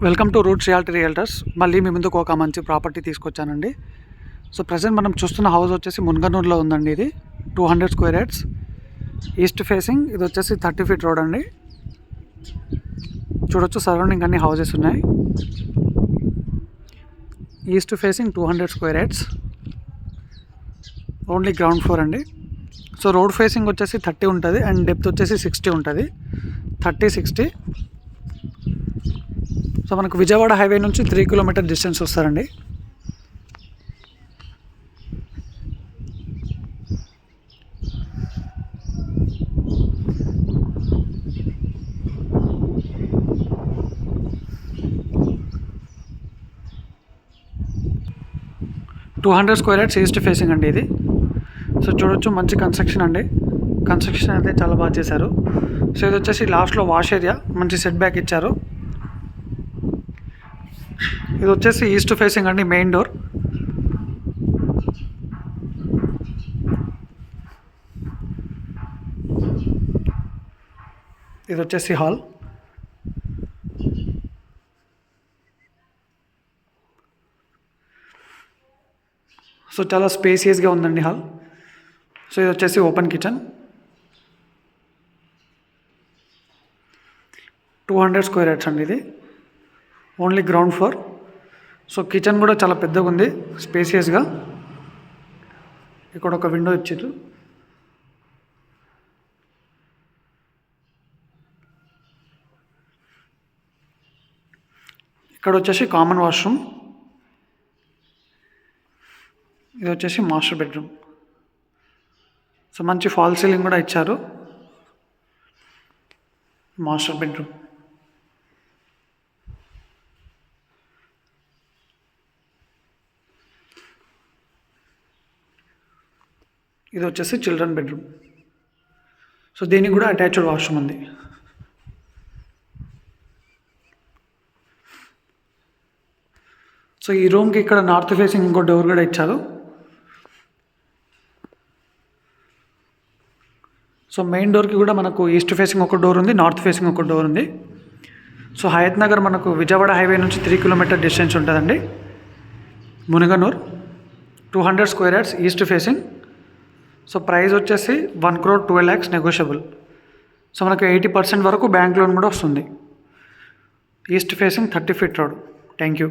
Welcome to roots reality realtors. మళ్ళీ మీ ముందుకు ఒక మంచి ప్రాపర్టీ తీసుకొచ్చానండి. సో ప్రజెంట్ మనం చూస్తున్న హౌస్ వచ్చేసి మున్గనూరులో ఉందండి. ఇది 200 స్క్వేర్ యార్డ్స్, ఈస్ట్ ఫేసింగ్. ఇది వచ్చేసి 30 ఫీట్ రోడ్ అండి. చూడొచ్చు సరౌండింగ్ అన్ని హౌసెస్ ఉన్నాయి. East facing 200 square yards, only ground floor అండి. సో రోడ్ ఫేసింగ్ వచ్చేసి 30 ఉంటుంది అండ్ డెప్త్ వచ్చేసి 60 ఉంటుంది, 30-60. సో మనకు విజయవాడ హైవే నుంచి 3 కిలోమీటర్ డిస్టెన్స్ వస్తారండి. $200 స్క్వేర్ యార్డ్స్ ఈస్ట్ ఫేసింగ్ అండి ఇది. సో చూడొచ్చు మంచి కన్స్ట్రక్షన్ అండి. కన్స్ట్రక్షన్ అయితే చాలా బాగా చేశారు. సో ఇది వచ్చేసి లాస్ట్లో వాష్ ఏరియా, మంచి సెట్ బ్యాక్ ఇచ్చారు. ఇది వచ్చేసి ఈస్ట్ ఫేసింగ్ అండి, మెయిన్ డోర్. ఇది వచ్చేసి హాల్. సో చాలా స్పేసియస్గా ఉందండి హాల్. సో ఇది వచ్చేసి ఓపెన్ కిచెన్. 200 స్క్వేర్ యార్డ్స్ అండి ఇది, only ground floor. So kitchen కూడా చాలా పెద్దగా ఉంది, స్పేసియస్గా. ఇక్కడ ఒక విండో ఇచ్చారు. ఇక్కడ వచ్చేసి కామన్ వాష్రూమ్. ఇది వచ్చేసి మాస్టర్ బెడ్రూమ్. సో మంచి ఫాల్ సీలింగ్ కూడా ఇచ్చారు. Master bedroom. ఇది వచ్చేసి చిల్డ్రన్ బెడ్రూమ్. సో దీనికి కూడా అటాచ్డ్ వాష్రూమ్ ఉంది. సో ఈ రూమ్కి ఇక్కడ నార్త్ ఫేసింగ్ ఇంకో డోర్ కూడా ఇచ్చారు. సో మెయిన్ డోర్కి కూడా మనకు ఈస్ట్ ఫేసింగ్ ఒక డోర్ ఉంది, నార్త్ ఫేసింగ్ ఒక డోర్ ఉంది. సో హయత్ నగర్ మనకు విజయవాడ హైవే నుంచి 3 కిలోమీటర్ డిస్టెన్స్ ఉంటుందండి. Munaganur 200 square yards east facing. So price వచ్చేసి 1,12 lakhs నెగోషియబుల్. సో మనకు 80% వరకు బ్యాంక్ లోన్ కూడా వస్తుంది. East facing 30 feet road. Thank you.